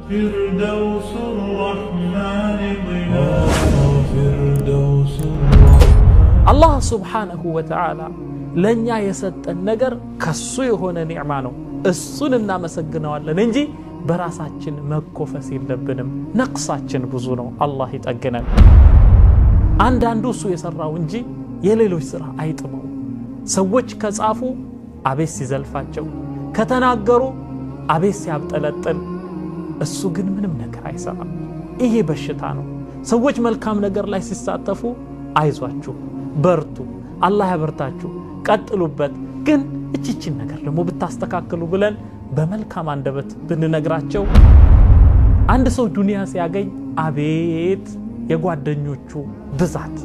فردوس الرحمن ظلال فردوس الله سبحانه وتعالى لن يسد النجر كسو يهون نعمانه السن እናመሰግነዋለን እንጂ በራሳችን መኮፈስ የለብንም ነቅሳችን ብዙ ነው አላህ ይጠገነን አንዳንዱ እሱ የሰራው እንጂ የሌሎች ስራ አይጥመው ሰዎች ከጻፉ አቤት ሲዘልፋቸው ከተናገሩ አቤት ሲያብጠለጥል እሱ ግን ምንም ነገር አይሰራም ይሄ በሽታ ነው ሰዎች መልካም ነገር ላይ ሲሳተፉ አይዟችሁ በርቱ አላህ ያበርታችሁ ቀጥሉበት ግን እቺችን ነገር ደግሞ ብታስተካክሉ ብለን በመልካም አንደበት ብንነግራቸው አንድ ሰው ዱንያ ሲያገኝ አቤት የጓደኞቹ ብዛት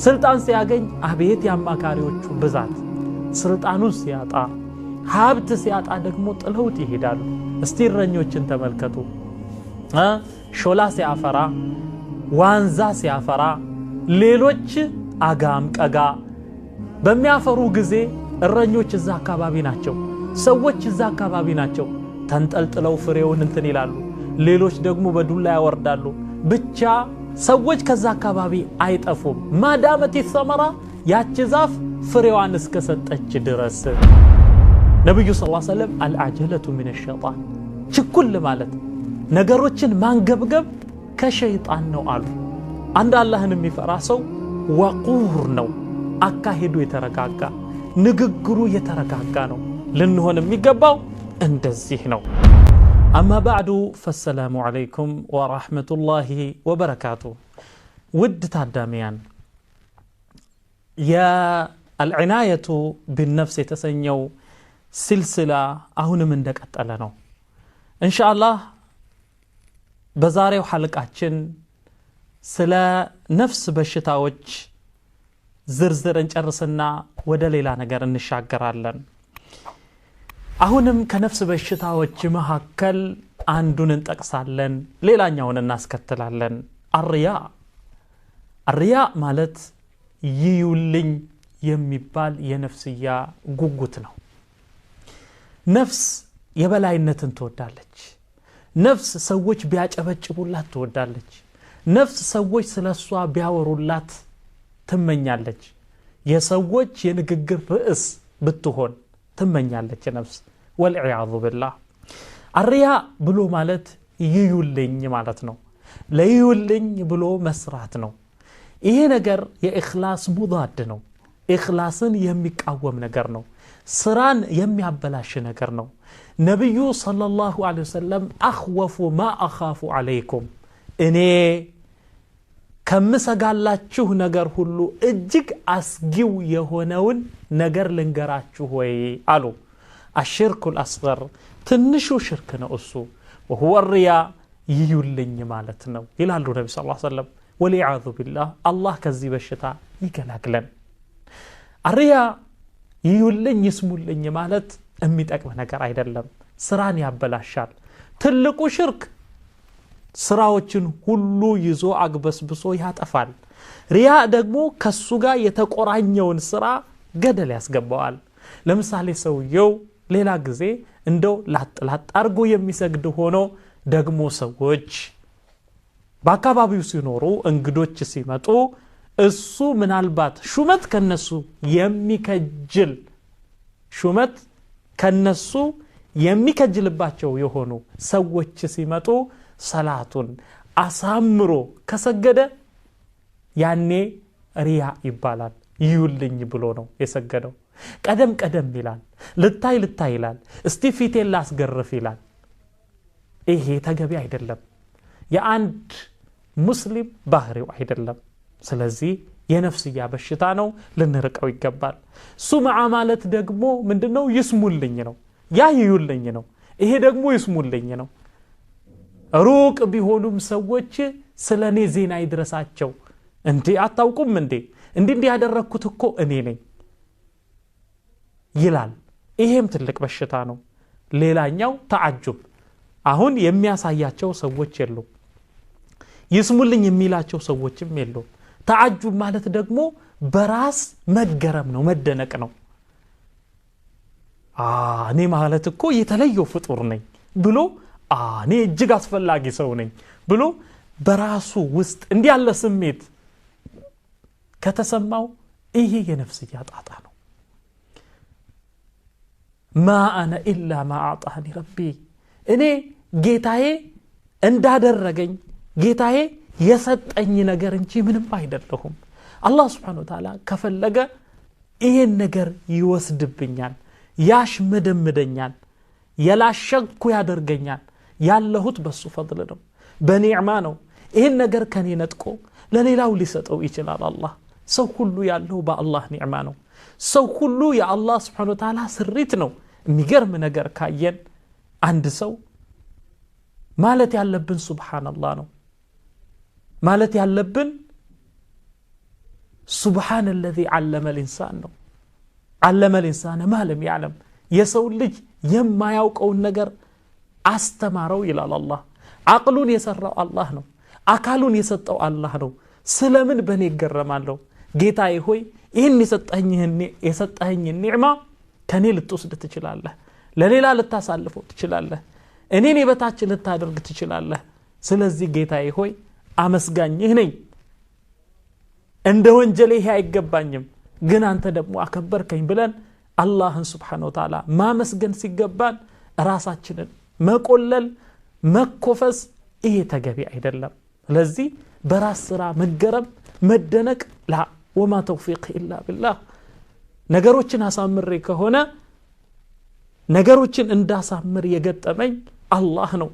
ስልጣን ሲያገኝ አቤት ያማካሪዎቹ ብዛት ስልጣኑን ሲያጣ ሀብት ሲያጣ ደግሞ ጥለውት ይሄዳሉ እስቲ እረኞችን ተመልከቱ ሾላ ሲያፈራ ዋንዛ ሲያፈራ ሌሎች አጋም ቀጋ በሚያፈሩ ጊዜ እረኞች እዛ አካባቢ ናቸው ሰዎች እዛ አካባቢ ናቸው ተንጠልጥለው ፍሬውን እንትን ይላሉ ሌሎች ደግሞ በዱላ ያወርዳሉ ብቻ ሰዎች ከዛ አካባቢ አይጠፉም ማዳመት ይሰመራ ያቺ ዛፍ ፍሬዋን እስከሰጠች ድረስ ነብዩ ሰለላሁ ዐለይሂ ወሰለም አልአጀለቱ ሚነ ሸይጣን ችኩል ማለት ነገሮችን ማንገብገብ ከሸይጣን ነው አሉ አንድ አላህን የሚፈራ ሰው ወቁር ነው አካሄዱ የተረጋጋ ንግግሩ የተረጋጋ ነው لنهون የሚገባው እንደዚህ ነው أما بعد فالسلام عليكم ورحمة الله وبركاته ود تاداميان يا العناية بالنفس تسنيو سلسلة أهون من دك أتقلنو إن شاء الله بزاري وحلقاتشن سلا نفس بشتاوج زرزر انجرسنا ودليلا نقر نشاقرالن አሁንም ከነፍስ በሽታዎች መሐከል አንዱን እንጠቅሳለን ሌላኛውን እናስከትላለን አርያ ማለት ይዩልኝ የሚባል የነፍስያ ጉጉት ነው ነፍስ የበላይነትን ትወዳለች ነፍስ ሰዎች ቢያጨበጭቡላት ትወዳለች ነፍስ ሰዎች ስለሷ ቢያወሩላት ትመኛለች የሰዎች የንግግር ርዕስ ብትሆን ትመኛለች ነፍስ ወልዒያዙ ቢላህ አርያ ብሎ ማለት ይዩልኝ ማለት ነው ለይዩልኝ ብሎ መስራት ነው ይሄ ነገር የኢኽላስ ሙዳድ ነው ኢኽላስን የሚቃወም ነገር ነው ስራን የሚያበላሽ ነገር ነው ነብዩ ሰለላሁ ዐለይሂ ወሰለም አኽወፉ ማ አኻፉ ዐለይኩም እኔ ከምሰጋላችሁ ነገር ሁሉ እጅግ አስጊው የሆነውን ነገር ልንገራችሁ ወይ አሉ الشرك الأصغر ትንሹ ሽርክ ነው እሱ وهو الرياء ይዩልኝ ማለት ነው ይላሉ ነብዩ ሰለላሁ ዐለይሂ ወሰለም ወሊዓዙ ቢላህ አላህ ከዚህ በሽታ ይገላግለን الرياء ይዩልኝ ይስሙልኝ ማለት የሚጠቅም ነገር አይደለም ስራን ያበላሻል ትልቁ ሽርክ ስራዎችን ሁሉ ይዞ አግበስብሶ ያጠፋል ሪያ ደግሞ ከሱ ጋር የተቆራኘውን ስራ ገደል ያስገባዋል ለምሳሌ ሰውየው ሌላ ጊዜ እንደው ላጥላጥ አርጎ የሚሰግድ ሆኖ ደግሞ ሰዎች በአካባቢው ሲኖሩ እንግዶች ሲመጡ እሱ ምናልባት ሹመት ከነሱ የሚከጅልባቸው የሆኑ ሰዎች ሲመጡ ሰላቱን አሳምሮ ከሰገደ ያኔ ሪያ ይባላል ይዩልኝ ብሎ ነው የሰገደው ቀደም ይላል ልታይ ይላል እስቲ ፊቴን ላስገርፍ ይላል ይሄ ተገቢ አይደለም የአንድ ሙስሊም ባህሪው አይደለም ስለዚህ የነፍስያ በሽታ ነው ልንርቀው ይገባል ሱምዓ ማለት ደግሞ ምንድነው ይስሙልኝ ነው ያ ይዩልኝ ነው ይሄ ደግሞ ይስሙልኝ ነው ሩቅ ቢሆኑም ሰዎች ስለኔ ዜና ይድረሳቸው እንዴ አታውቁም እንዴ ያደረኩት እኮ እኔ ነኝ ይላል ይሄም ትልቅ በሽታ ነው ሌላኛው ተዓጅብ አሁን የሚያሳያቸው ሰዎች የሉ ይስሙልኝ የሚላቸው ሰዎችም የሉ ተዓጅብ ማለት ደግሞ በራስ መገረም ነው መደነቅ ነው እኔ ማለት እኮ የተለየው ፍጡር ነኝ ብሎ እኔ እጅግ አስፈላጊ ሰው ነኝ ብሎ በራሱ ውስጥ እንዲያለ ስሜት ከተሰማው ይሄ የነፍስያ ጣጣ ነው። ማ አነ ኢላ ማ አዕጣኒ ረቢ እኔ ጌታዬ እንዳደረገኝ ጌታዬ የሰጠኝ ነገር እንጂ ምንም አይደለሁም። አላህ Subhanahu Wa Ta'ala ከፈለገ ይሄን ነገር ይወስድብኛል፣ ያሽመደምደኛል፣ የላሸኩ ያደርገኛል። ያለሁት በሱ ፈضل ነው፣ በኒዕማ ነው። ይሄን ነገር ከኔ ነጥቆ ለሌላው ሊሰጠው ይችላል አላህ። ሰው ሁሉ ያለው በአላህ ኒዕማ ነው። ሰው ሁሉ የአላህ Subhanahu Wa Ta'ala ስሪት ነው። የሚገርም ነገር ካየን አንድ ሰው ማለት ያለብን ሱብሃንአላህ ነው ማለት ያለብን سبحان الذي علم الإنسان ነው علم الإنسان ما لم يعلم የሰው ልጅ የማያውቀውን ነገር አስተማረው ይላል አላህ። አቅሉን የሰራው አላህ ነው፣ አካሉን የሰጠው አላህ ነው። ስለምን በኔ ይገረማለሁ? ጌታዬ ሆይ ይህን የሰጠኸኝ ኒዕማ ከኔ ልትወስድ ትችላለህ፣ ለሌላ ልታሳልፈው ትችላለህ፣ እኔን የበታች ልታደርግ ትችላለህ። ስለዚህ ጌታዬ ሆይ አመስጋኝህ ነኝ። እንደ ወንጀሌ ይሄ አይገባኝም፣ ግን አንተ ደግሞ አከበርከኝ ብለን አላህን Subhanahu Wa Ta'ala ማመስገን ሲገባን ራሳችንን መቆለል መኮፈስ ይሄ ተገቢ አይደለም። ስለዚህ በራስ ስራ መገረም መደነቅ ላ ወማ ተውፊቅ ኢላ ቢላህ። ነገሮችን አሳምሬ ከሆነ ነገሮችን እንዳሳምር የገጠመኝ አላህ ነው፣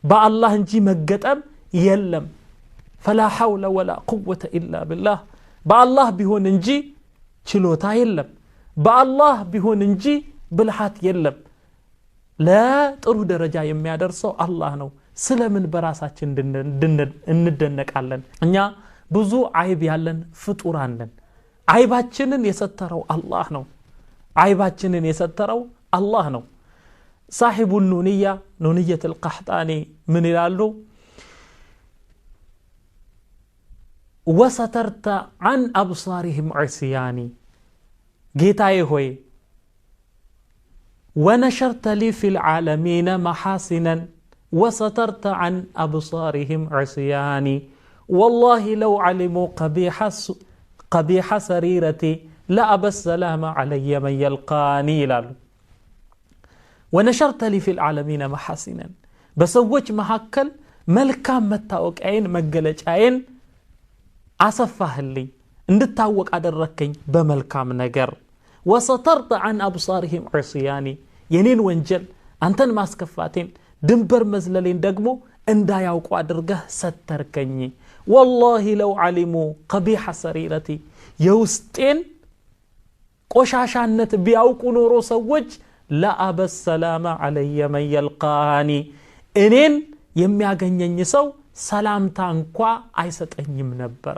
በአላህ እንጂ መገጠም የለም። فلا حول ولا قوة إلا بالله بالله بيهون انجي چلوتا يلم بالله بيهون انجي بلحات يلم لا ጥሩ ደረጃ የሚያደርሰው አላህ ነው። ስለምን በራሳችን እንደነቃለን? እኛ ብዙ አይብ ያለን ፍጡራን ነን። አይባችንን የሰተረው አላህ ነው። አይባችንን የሰተረው አላህ ነው። صاحب نونية القحطاني من ይላሉ وسترت عن أبصارهم عصياني جيتاي هوي ونشرت لي في العالمين محاسنا وسترت عن أبصارهم عصياني والله لو علموا قبيح سريرتي لأبى السلام علي من يلقاني لالو ونشرت لي في العالمين محاسنا بسوج محكل ملكام متاوك عين مقلج عين አሰፋህልኝ እንድታወቅ አደረከኝ በመልካም ነገር وسترت عن ابصارهم عصياني የኔን ወንጀል አንተን ማስከፋቴን ድንበር መዝለሌን ደግሞ እንዳያውቁ አድርገህ ሰተርከኝ والله لو علموا قبيح سريرتي የውስጤን ቆሻሻነት ቢያውቁ ኖሮ ሰዎች لأبى السلام علي من يلقاني እኔን የሚያገኘኝ ሰው ሰላምታ እንኳ አይሰጠኝም ነበር።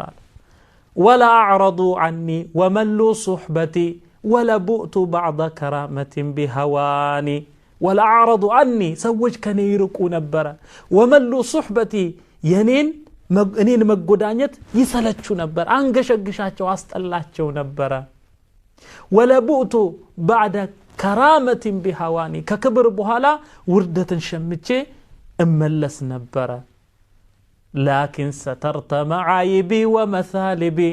ولا اعرضوا عني وملوا صحبتي ولا بؤت بعض كرامه بهواني ولا اعرضوا عني ሰዎች ከኔ ይርቁ ነበር። وملوا صحبتي እኔን መጎዳኘት ይሰለቹ ነበር፣ አንገሸግሻቸው አስጠላቸው ነበር። ولا بؤت بعد كرامه بهواني ከክብር በኋላ ውርደትን ሸምቼ እመለስ ነበር። لكن سترت معايبي ومثالبي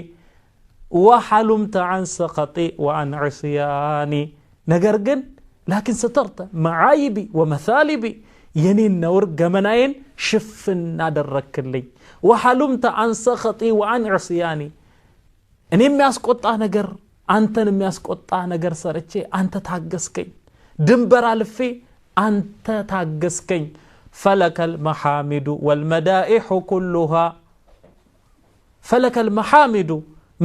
وحلمت عن سقطي وعن عصياني نجرجن لكن سترت معايبي ومثالبي ينين نور جمناين شفنا دركلي وحلمت عن سقطي وعن عصياني اني የሚያስቆጣ ነገር አንተን የሚያስቆጣ ነገር ሰርቼ አንተ ታገስከኝ፣ ድንበር አልፌ አንተ ታገስከኝ። فلك المحامد والمدائح كلها فلك المحامد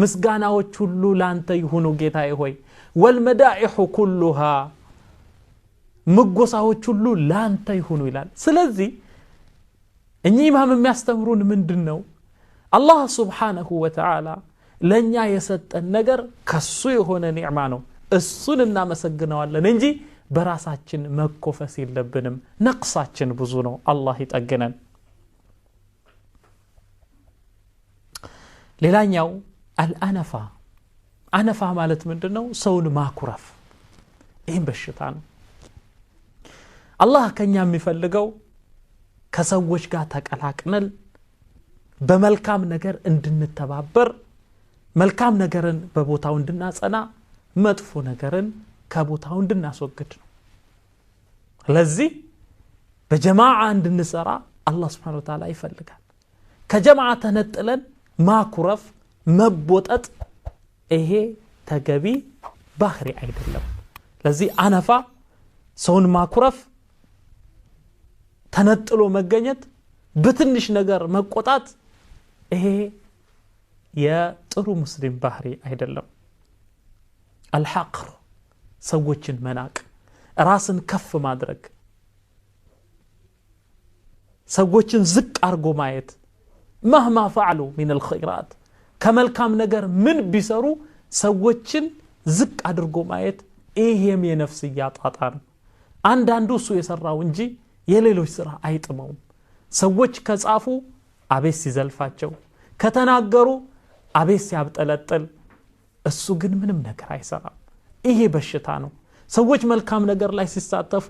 مسغاناዎች ሁሉ ላንተ ይሁኑ ጌታዬ ሆይ والمدائح كلها ምጎሳዎች ሁሉ ላንተ ይሁኑ ይላል። ስለዚህ እኚህ ኢማም የሚያስተምሩን ምንድነው? አላህ Subhanahu Wa Ta'ala ለኛ የሰጠን ነገር ከሱ የሆነ ኒዕማ ነው። እሱን እናመሰግነዋለን እንጂ በራሳችን መኮፈስ የለብንም። ነቅሳችን ብዙ ነው። አላህ ይጠግነን። ሌላኛው አልአነፋ አነፋ ማለት ምንድነው? ሰውን ማኩረፍ። ይሄን በሽታ ነው። አላህ ከኛ የሚፈልገው ከሰዎች ጋር ተቀላቅነን በመልካም ነገር እንድንተባበር መልካም ነገርን በቦታው እንድናጸና መጥፎ ነገርን ከቦታው እንድናስወግድ ነው ለዚህ በጀማዓ እንድንሰራ አላህ Subhanahu Wa Ta'ala ይፈልጋል ከጀማዓ ተነጥለን ማኩረፍ መቦጠጥ ይሄ ተገቢ ባህሪ አይደለም ለዚህ አነፋ ሰውን ማኩረፍ ተነጥሎ መገኘት በትንሽ ነገር መቆጣት ይሄ የጥሩ ሙስሊም ባህሪ አይደለም አልሐቅር ሰዎችን መናቅ ራስን ከፍ ማድረግ ሰዎችን ዝቅ አርጎ ማየት مهما فعلوا من الخيرات ከመልካም ነገር ምን ቢሰሩ ሰዎችን ዝቅ አድርጎ ማየት ይሄም የነፍስያ ጣጣ ነው አንዳንዱ እሱ የሰራው እንጂ የሌሎች ስራ አይጥመውም ሰዎች ከጻፉ አቤት ሲዘልፋቸው ከተናገሩ አቤት ሲያብጠለጥል እሱ ግን ምንም ነገር አይሰራም ይሄ በሽታ ነው ሰዎች መልካም ነገር ላይ ሲሳተፉ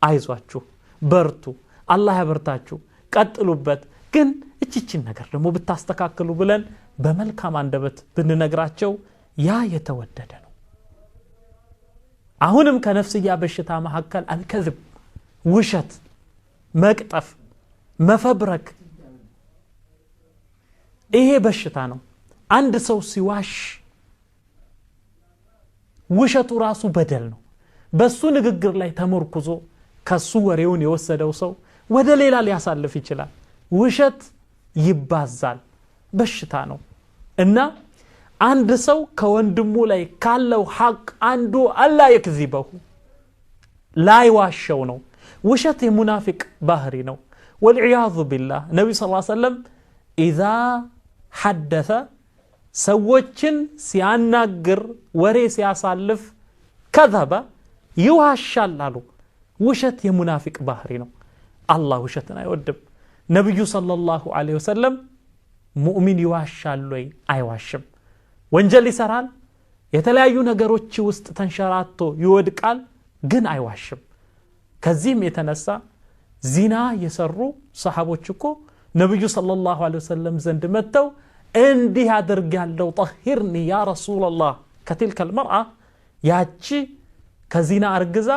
አይዟችሁ በርቱ አላህ ያበርታችሁ ቀጥሉበት ግን እቺችን ነገር ደግሞ ብታስተካክሉ ብለን በመልካም አንደበት ብንነግራቸው ያ የተወደደ ነው አሁንም ከነፍስያ በሽታ መሐከል አልከذب ውሸት መቅጠፍ መፈብረክ ይሄ በሽታ ነው አንድ ሰው ሲዋሽ ውሸቱ ራሱ በደል ነው በሱ ንግግር ላይ ተመርኩዞ ከሱ ወሬውን የወሰደው ሰው ወደ ሌላ ሊያሳልፍ ይችላል ውሸት ይባዛል በሽታ ነው እና አንድ ሰው ከወንድሙ ላይ ካለው ሐቅ አንዱ አላ ይክذبه ላይ ዋሸው ነው ውሸት የሙናፊቅ ባህሪ ነው والعياذ بالله ነብዩ ሰለላሁ ዐለይሂ ወሰለም اذا حدث ሰዎችን ሲያናግር ወሬ ሲያሳልፍ كذب ይዋሻል አሉ ውሸት የሙናፊቅ ባህሪ ነው አላህ ውሸትን አይወድም ነብዩ ሰለላሁ ዐለይሂ ወሰለም ሙእሚን ይዋሻል ወይ አይዋሽም ወንጀል ይሰራል የተለያዩ ነገሮች ውስጥ ተንሸራቶ ይወድቃል ግን አይዋሽም ከዚህም የተነሳ ዚና የሰሩ ሰሃቦች እኮ ነብዩ ሰለላሁ ዐለይሂ ወሰለም ዘንድ መተው እንዲህ አድርጋለሁ طهرني يا رسول الله ከትልከ المرأة ያቺ ከዚና አርግዛ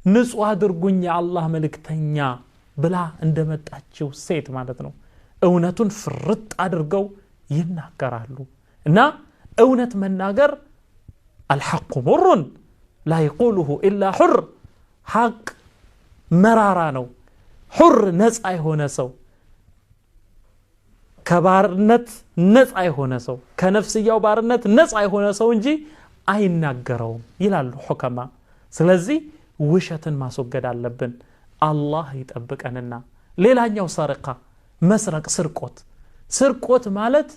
ንጹህ አድርጉኝ የአላህ መልእክተኛ ብላ እንደመጣችው ሴት ማለት ነው እውነቱን ፍርጥ አድርገው ይናገራሉ እና እውነት መናገር الحق مر لا يقوله الا حر حق መራራ ነው حر ነፃ የሆነ ሰው ከባርነት ነፃ የሆነ ሰው ከነፍስያው ባርነት ነፃ የሆነ ሰው እንጂ አይናገረውም ይላሉ ሁከማ ስለዚህ ውሸትን ማስወገድ አለብን አላህ ይጠብቀንና ሌላኛው ሰረቃ መስረቅ ስርቆት ማለት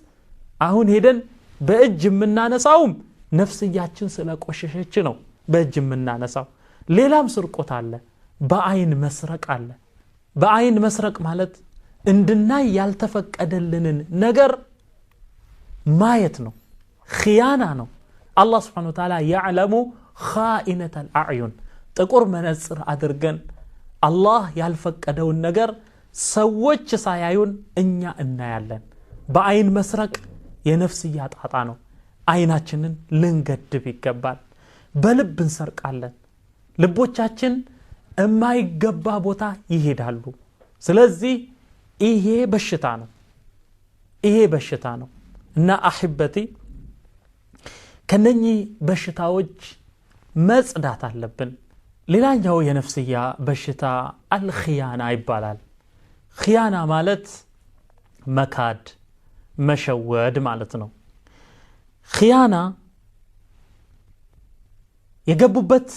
አሁን ሄደን በእጅ የምናነሳውም ነፍስያችን ስለቆሸሸች ነው በእጅ የምናነሳው ሌላም ስርቆት አለ በአይን መስረቅ አለ በአይን መስረቅ ማለት እንድናይ ያልተፈቀደልንን ነገር ማየት ነው ኺያና ነው አላህ Subhanahu Wa Ta'ala يعلم خائنة الأعين ጥቁር መነጽር አድርገን አላህ ያልፈቀደውን ነገር ሰዎች ሳያዩን እኛ እናያለን በአይን መስረቅ የነፍስያ ጣጣ ነው አይናችንን ልንገድብ ይገባል በልብ እንሰርቃለን ልቦቻችን የማይገባ ቦታ ይሄዳሉ ስለዚህ ይሄ በሽታ ነው እና አህበቲ ከነኚህ በሽታዎች መጽዳት አለብን ሌላኛው የነፍስያ በሽታ አልኺያና ይባላል ኺያና ማለት መካድ መሸወድ ማለት ነው ኺያና የገቡበት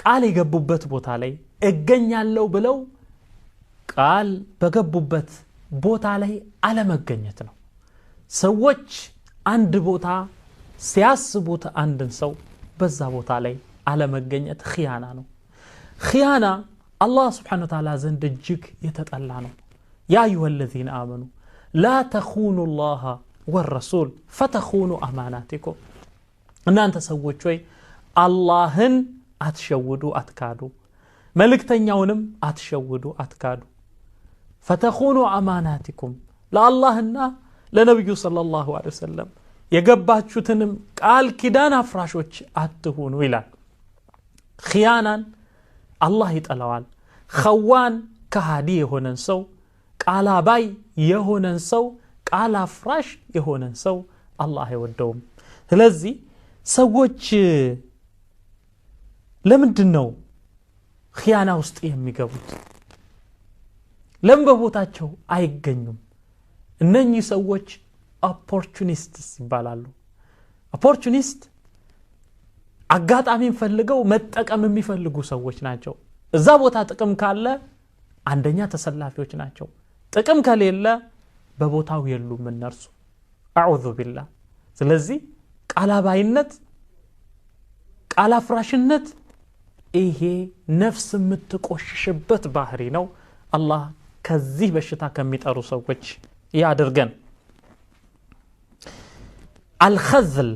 ቃል የገቡበት ቦታ ላይ እገኛለሁ ብለው ቃል በገቡበት ቦታ ላይ አለመገኘት ነው ሰዎች አንድ ቦታ ሲያስቡት አንድን ሰው በዛ ቦታ ላይ አለመገኘት ኺያና ነው ኺያና አላህ Subhanahu Wa Ta'ala ዘንድ እጅግ የተጠላ ነው ያ አዩሀ الذين آمنوا لا تخونوا الله والرسول فتخونوا أماناتكم እናንተ ሰዎች ወይ አላህን አትሸውዱ አትካዱ መልእክተኛውንም አትሸውዱ አትካዱ فتخونوا أماناتكم لا اللهنا لنبي صلى الله عليه وسلم የገባችሁትንም ቃል ኪዳን አፍራሾች አትሁኑ ይላል ኺያናን አላህ ይጠላዋል ኸዋን ከሃዲ የሆነን ሰው ቃላባይ የሆነን ሰው ቃል አፍራሽ የሆነን ሰው አላህ አይወደውም ስለዚህ ሰዎች ለምንድነው ኺያና ውስጥ የሚገቡት ለምን በቦታቸው አይገኙም እነኚህ ሰዎች opportunists ይባላሉ opportunist አጋጣሚን ፈልገው መጠቀም የሚፈልጉ ሰዎች ናቸው እዛ ቦታ ጥቅም ካለ አንደኛ ተሰላፊዎች ናቸው ጥቅም ከሌለ በቦታው የሉም እነርሱ አዑዙ ቢላህ ስለዚህ ቃላባይነት ቃላፍራሽነት ይሄ ነፍስ የምትቆሽሽበት ባህሪ ነው አላህ ከዚህ በሽታ ከሚጠሩ ሰዎች ያድርገን الخذل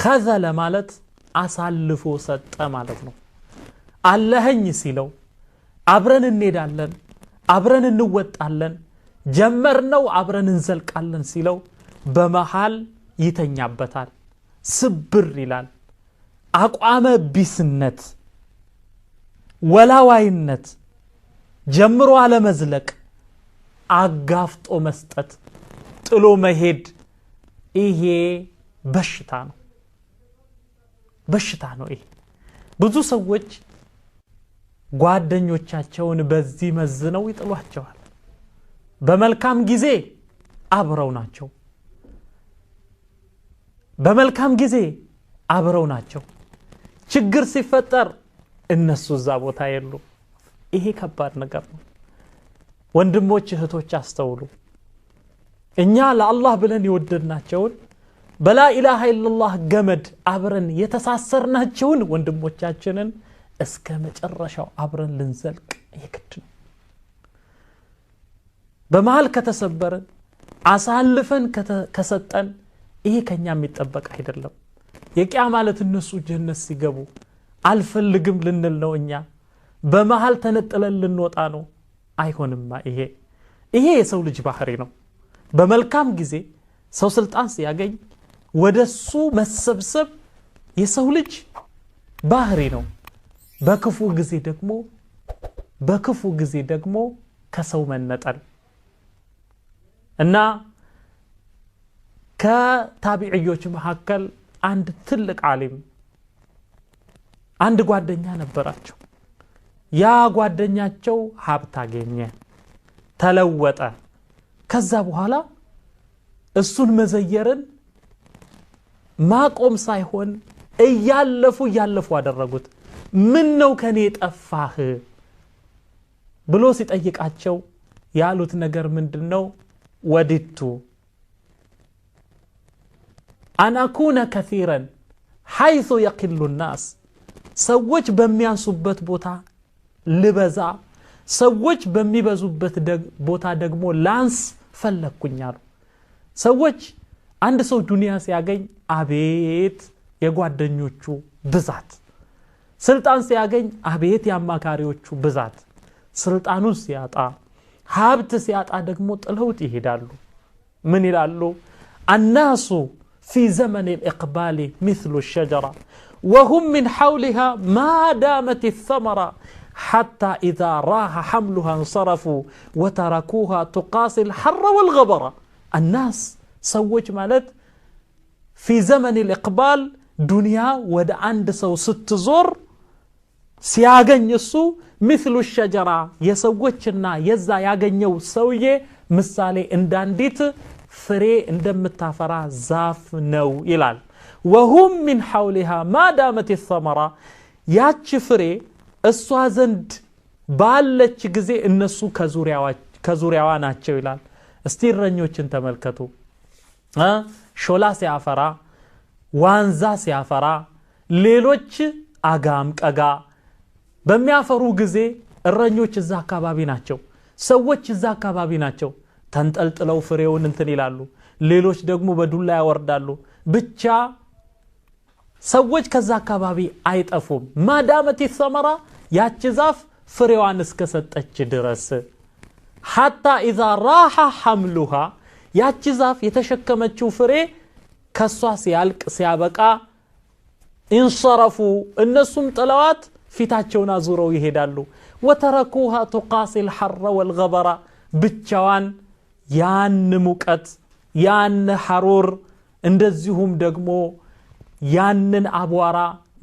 خذل ማለት አሳልፎ ሰጠ ማለት ነው አለህኝ ሲለው አብረን እንሄዳለን አብረን እንወጣለን ጀመርነው አብረን እንዘልቃለን ሲለው በመሃል ይተኛበታል ስብር ይላል አቋመ ቢስነት ወላዋይነት ጀምሮ አለመዝለቅ አጋፍጦ መስጠት ጥሎ መሄድ ይሄ በሽታ ነው ይሄ ብዙ ሰዎች ጓደኞቻቸውን በዚህ መዝነው ይጥሏቸዋል በመልካም ጊዜ አብረው ናቸው በመልካም ጊዜ አብረው ናቸው ችግር ሲፈጠር እነሱ እዛ ቦታ የሉ ይሄ ከባድ ነገር ነው ወንድሞች እህቶች አስተውሉ እኛ ለአላህ ብለን ይወደድናቸውን በላ ኢላሃ ኢላላህ ገመድ አብረን የተሳሰርናቸውን ወንድሞቻችንን እስከ መጨረሻው አብረን ልንዘልቅ ይግድ ነው በመሃል ከተሰበረን አሳልፈን ከሰጠን ይሄ ከኛ የሚጠበቅ አይደለም የቂያ ማለት እነሱ ጀነት ሲገቡ አልፈልግም ልንል ነው እኛ በመሃል ተነጥለን ልንወጣ ነው አይሆንማ ይሄ የሰው ልጅ ባህሪ ነው በመልካም ጊዜ ሰው ስልጣን ሲያገኝ ወደሱ መሰብሰብ የሰው ልጅ ባህሪ ነው በክፉ ጊዜ ደግሞ ከሰው መነጠል እና ከታቢዒዎች መካከል አንድ ትልቅ ዓሊም አንድ ጓደኛ ነበራቸው ያ ጓደኛቸው ሀብት አገኘ ተለወጠ ከዛ በኋላ እሱን መዘየርን ማቆም ሳይሆን እያለፉ አደረጉት ምን ነው ከኔ ጠፋህ ብሎ ሲጠይቃቸው ያሉት ነገር ምንድነው ወዲቱ አን አኩነ ከثيرا حيث يقل الناس ሰዎች በሚያንሱበት ቦታ ልበዛ ሰዎች በሚበዙበት ቦታ ደግሞ ላንስ ፈለኩኛሉ ሰዎች አንድ ሰው ዱንያ ሲያገኝ አቤት የጓደኞቹ ብዛት ስልጣን ሲያገኝ አቤት ያማካሪዎቹ ብዛት ስልጣኑን ሲያጣ ሀብት ሲያጣ ደግሞ ጥለውት ይሄዳሉ ምን ይላሉ الناس في زمن الإقبال مثل الشجرة وهم من حولها ما دامت الثمرة حتى إذا راح حملها انصرفوا وتركوها تقاسي الحر والغبر الناس سوج مالت في زمن الإقبال دنيا ود عند سو ست زور سياغن يسو مثل الشجرة يسوجنا يزا ياغنيو سويه مثالي اندانديت فري اندمتافرا زاف نو يلال وهم من حولها ما دامت الثمرة ياتش فري اسوا زند ባለች ጊዜ እነሱ ከዙሪያዋ ናቸው ይላል እስቲ እረኞችን ተመልከቱ ሾላ ሲያፈራ ዋንዛ ሲያፈራ ሌሎች አጋም ቀጋ በሚያፈሩ ጊዜ እረኞች እዛ አካባቢ ናቸው ሰዎች እዛ አካባቢ ናቸው ተንጠልጥለው ፍሬውን እንትን ይላሉ ሌሎች ደግሞ በዱላ ያወርዳሉ ብቻ ሰዎች ከዛ አካባቢ አይጠፉም ማዳመት ይሰመራ ያቺ ዛፍ ፍሬዋን እስከሰጠች ድረስ حتى إذا راح حملها ያቺ ዛፍ የተሸከመችው ፍሬ ከሷ ሲያልቅ ሲያበቃ እንصرፉ እነሱም ጥለዋት ፊታቸውን አዙረው ይሄዳሉ وتركوها تقاسي الحر والغبر ብቻዋን ያን ሙቀት ያን ሐሩር እንደዚሁም ደግሞ ያንን አቧራ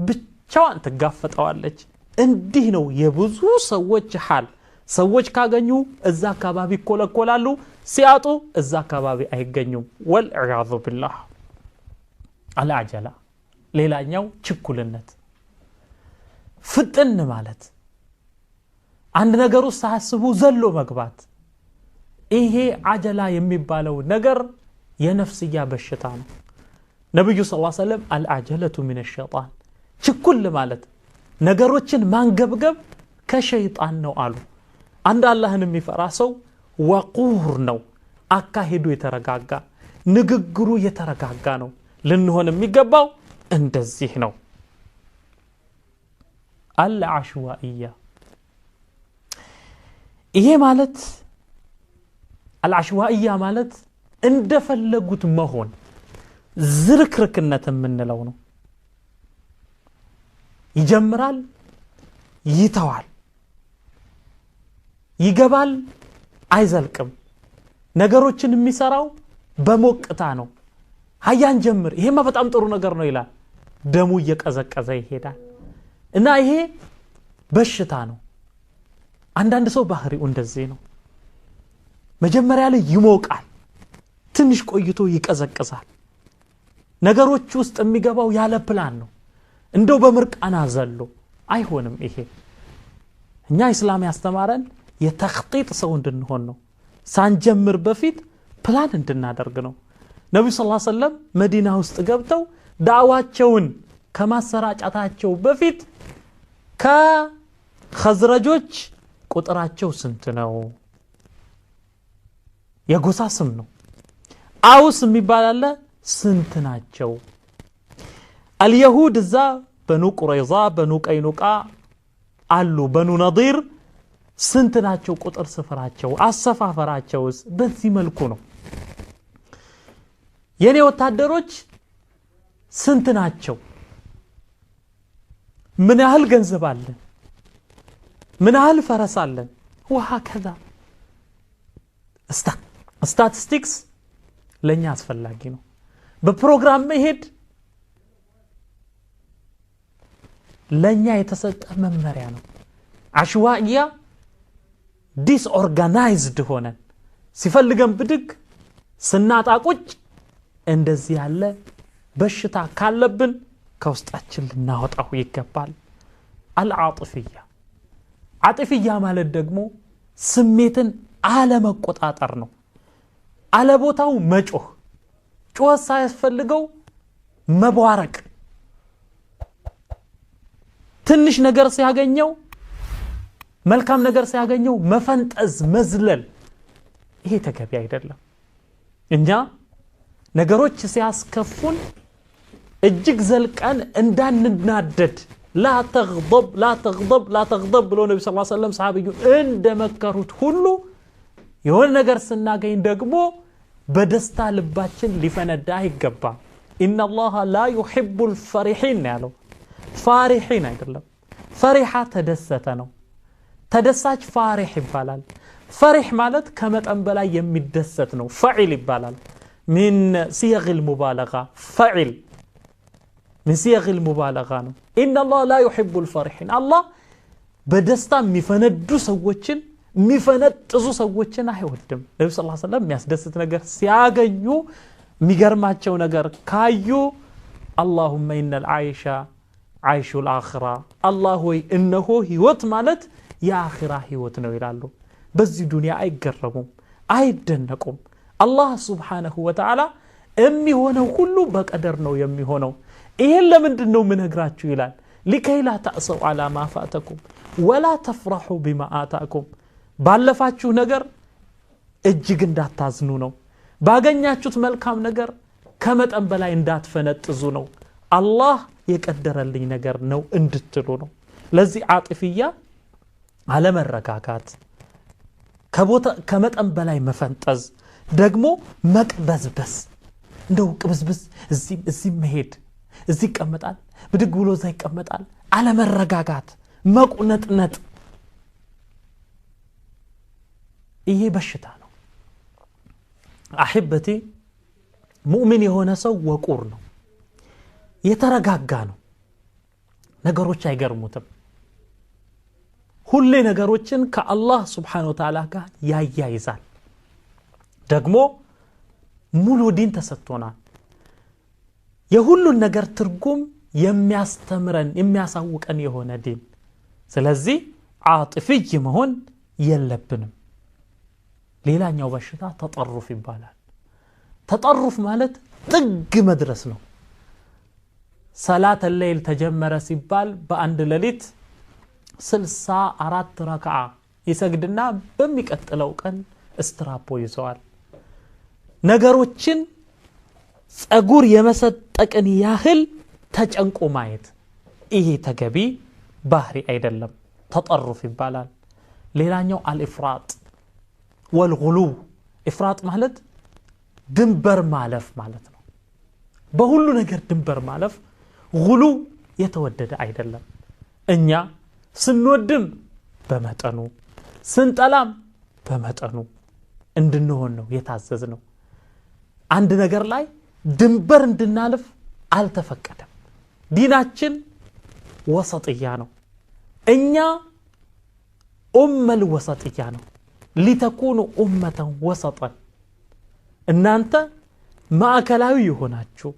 ብቻዋን ተጋፈጣዋለች እንዲህ ነው የብዙ ሰዎች ሐል ሰዎች ካገኙ እዛ አካባቢ ኮለኮላሉ ሲያጡ እዛ አካባቢ አይገኙም ወልዒያዙ ቢላህ አልዓጀላ ሌላኛው ችኩልነት ፍጥን ማለት አንድ ነገር ውስጥ ሳያስቡ ዘሎ መግባት ይሄ አጀላ የሚባለው ነገር የነፍስያ በሽታ ነው ነብዩ ሰለላሁ ዐለይሂ ወሰለም አልዓጀለቱ ሚነ ሸይጣን ችኩል ማለት ነገሮችን ማንገብገብ ከሸይጣን ነው አሉ አንድ አላህን የሚፈራ ሰው ወቁር ነው አካሄዱ የተረጋጋ ንግግሩ የተረጋጋ ነው ልንሆን የሚገባው እንደዚህ ነው አልዓሽዋኢያ ይሄ ማለት አልዓሽዋኢያ ማለት እንደፈለጉት መሆን ዝርክርክነት የምንለው ነው ይጀምራል ይተዋል ይገባል አይዘልቅም ነገሮችን የሚሰራው በሞቅታ ነው ሀያን ጀምር ይሄማ በጣም ጥሩ ነገር ነው ይላል ደሙ እየቀዘቀዘ ይሄዳል እና ይሄ በሽታ ነው አንዳንድ ሰው ባህሪው እንደዚህ ነው መጀመሪያ ላይ ይሞቃል ትንሽ ቆይቶ ይቀዘቅዛል ነገሮች ውስጥ የሚገባው ያለ ፕላን ነው እንደው በምርቃና ዘሎ አይሆንም ይሄ እኛ እስላም ያስተማረን የተخطيط ሰው እንድንሆን ነው ሳንጀምር በፊት ፕላን እንድናደርግ ነው ነብዩ ሰለላሁ ዐለይሂ ወሰለም መዲና ውስጥ ገብተው ዳዋቸውን ከማሰራጫታቸው በፊት ከኸዝረጆች ቁጥራቸው ስንት ነው የጎሳ ስም ነው አውስ የሚባል አለ ስንት ናቸው اليهود ዛ በኑ ቁረይዛ በኑ ቀይኑቃ አሉ በኑ ነዲር ስንት ናቸው ቁጥር ስፍራቸው አሰፋፈራቸውስ በዚህ መልኩ ነው የኔ ወታደሮች ስንት ናቸው ምን ያህል ገንዘብ አለን ምን ያህል ፈረስ አለን ወሃከዛ ስታቲስቲክስ ለኛ አስፈላጊ ነው በፕሮግራም መሄድ ለኛ የተሰጠ መመሪያ ነው አሽዋኢያ ዲስኦርጋናይዝድ ሆነን ሲፈልገን ብድግ ስናጣቁጭ እንደዚህ ያለ በሽታ ካለብን ከውስጣችን ልናወጣው ይገባል አልዓጥፊያ ዓጥፊያ ማለት ደግሞ ስሜትን አለመቆጣጠር ነው አለቦታው መጮህ ጮህ ሳይፈልገው መቧረቅ ትንሽ ነገር ሲያገኘው መልካም ነገር ሲያገኘው መፈንጠዝ መዝለል ይሄ ተገቢ አይደለም እኛ ነገሮች ሲያስከፉን እጅግ ዘልቀን እንዳንናደድ لا تغضب لا تغضب لا تغضب ብሎ ነብዩ ሰለላሁ ዐለይሂ ወሰለም ሰሃቢዩ እንደመከሩት ሁሉ የሆነ ነገር ስናገኝ ደግሞ በደስታ ልባችን ሊፈነዳ ይገባል ان الله لا يحب الفرحين ያለው فرحين አይደለም فرحة ተደሰተ ነው ተደሳች فرح ይባላል فرح ማለት ከመጠን በላይ የሚደሰት ነው فعل ይባላል من صيغ المبالغه فعل من صيغ المبالغه ነው ان الله لا يحب الفرحين الله በደስታ የሚፈነዱ ሰዎችን የሚፈነጥዙ ሰዎችን አይወድም ነብዩ ሰለላሁ ዐለይሂ ወሰለም የሚያስደስት ነገር ሲያገኙ የሚገርማቸው ነገር ካዩ اللهم ان العيش عيش الاخره الله ሆይ እነሆ ህይወት ማለት የአኺራ ህይወት ነው ይላሉ በዚህ ዱንያ አይገረሙም አይደነቁም አላህ Subhanahu Wa Ta'ala የሚሆነው ሁሉ በቀደር ነው የሚሆነው ይሄን ለምንድን ነው ምንግራችሁ ይላል لكي لا تأسوا على ما فاتكم ولا تفرحوا بما آتاكم ባለፋችሁ ነገር እጅግ እንዳታዝኑ ነው ባገኛችሁት መልካም ነገር ከመጠን በላይ እንዳትፈነጥዙ ነው አላህ የቀደረልኝ ነገር ነው እንድትሉ ነው ለዚህ ዓጥፊያ አለመረጋጋት ከመጠን በላይ መፈንጠዝ ደግሞ መቅበዝበዝ እንደው ቅብዝብዝ እዚህ መሄድ እዚህ ይቀመጣል ብድግ ብሎ እዛ ይቀመጣል አለመረጋጋት መቁነጥነጥ ይሄ በሽታ ነው አህበቲ ሙእሚን የሆነ ሰው ወቁር ነው የተረጋጋ ነው ነገሮች አይገርሙትም ሁሌ ነገሮችን ከአላህ Subhanahu Wa Ta'ala ጋር ያያይዛል ደግሞ ሙሉ ዲን ተሰጥቶናል የሁሉን ነገር ትርጉም የሚያስተምረን የሚያሳውቀን የሆነ ዲን ስለዚህ ዓጥፍይ መሆን የለብንም ሌላኛው በሽታ ተጠሩፍ ይባላል ተጠሩፍ ማለት ጥግ መድረስ ነው ሰላት الليل ተጀመረ ሲባል በአንድ ሌሊት 64 ረክዓ ይሰግድና በሚቀጥለው ቀን እስትራፖ ይዘዋል ነገሮችን ጸጉር የመሰጠቅን ያህል ተጨንቆ ማየት ይሄ ተገቢ ባህሪ አይደለም ተጠሩፍ ይባላል ሌላኛው አልኢፍራጥ والغلو ኢፍራጥ ማለት ድንበር ማለፍ ማለት ነው በሁሉ ነገር ድንበር ማለፍ غلو የተወደደ አይደለም እኛ ስንወድም በመጠኑ ስንጠላም በመጠኑ እንድንሆን ነው የታዘዝነው አንድ ነገር ላይ ድንበር እንድናልፍ አልተፈቀደም ዲናችን ወሰጥያ ነው እኛ ወሰጥያ ነው لتكونوا أمة وسطا እናንተ ማዕከላዊ ይሆናችሁ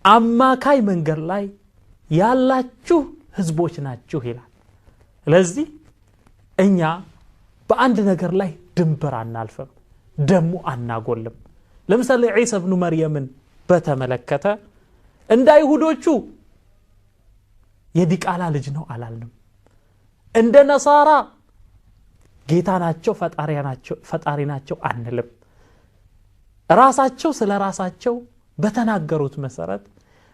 አማካይ መንገድ ላይ ያላችሁ ህዝቦች ናችሁ ይላል ስለዚህ እኛ በአንድ ነገር ላይ ድንበር አናልፈም ደሙ አናጎልም ለምሳሌ ዒሳ ኢብኑ መርየምን በተመለከተ እንደ አይሁዶቹ የዲቃላ ልጅ ነው አላልንም እንደ ነሳራ ጌታ ናቸው ፈጣሪ ናቸው አንልም ራሳቸው ስለ ራሳቸው በተናገሩት መሰረት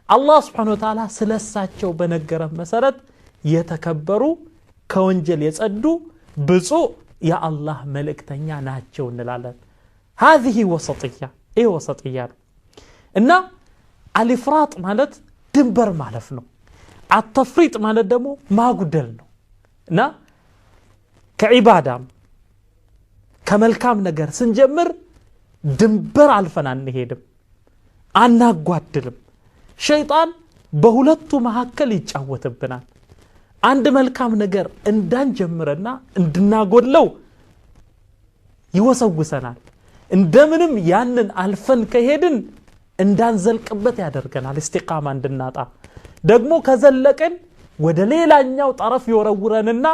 አላህ Subhanahu Wa Ta'ala ስለሳቸው በነገረው መሰረት የተከበሩ ከወንጀል የጸዱ ብፁዕ የአላህ መልእክተኛ ናቸው እንላለን هذه وسطية ايه وسطية እና الافراط ማለት ድንበር ማለፍ ነው التفريط ማለት ደግሞ ማጉደል ነው እና ከዒባዳም ከመልካም ነገር ስንጀምር ድንበር አልፈን አንሄድም አናጓድልም ሸይጣን በሁለቱ መካከል ይጫወትብናል አንድ መልካም ነገር እንዳንጀምርና እንድናጎድለው ይወሰውሰናል እንደምንም ያንን አልፈን ከሄድን እንዳንዘልቅበት ያደርገናል ኢስቲቃማ እንድናጣ ደግሞ ከዘለቀን ወደ ሌላኛው ጠረፍ ይወረውረንና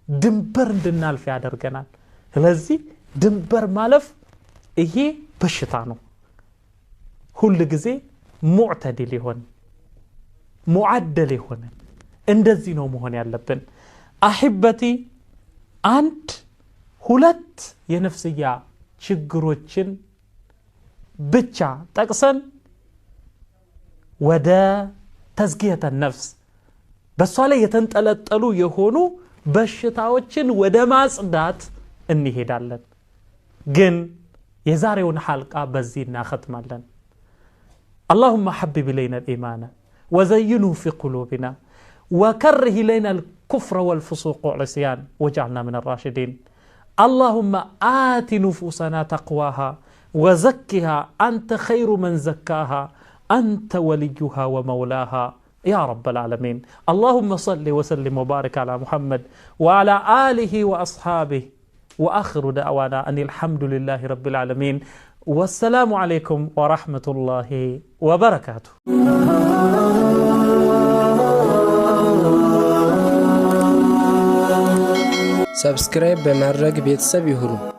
ድንበር እንድናልፍ ያደርገናል ስለዚህ ድንበር ማለፍ ይሄ በሽታ ነው ሁሉ ጊዜ ሙዕተዲል ይሆን ሙዓደል ይሆን እንደዚህ ነው መሆን ያለብን አህበቲ አንድ ሁለት የነፍስያ ችግሮችን ብቻ ጠቅሰን ወደ ተዝኪየተ ነፍስ በሷ ላይ የተንጠለጠሉ የሆኑ በሽታዎችን ወደ ማጽዳት እንሄዳለን ግን የዛሬውን ሐልቃ በዚህ እናختማለን اللهم حبب إلينا الإيمان وزينه في قلوبنا وكره إلينا الكفر والفسوق والعصيان واجعلنا من الراشدين اللهم آت نفوسنا تقواها وزكها أنت خير من زكاها أنت وليها ومولاها يا رب العالمين اللهم صل وسلم وبارك على محمد وعلى آله وأصحابه وآخر دعوانا أن الحمد لله رب العالمين والسلام عليكم ورحمة الله وبركاته سبسكرايب بمرق بيتساب يهرو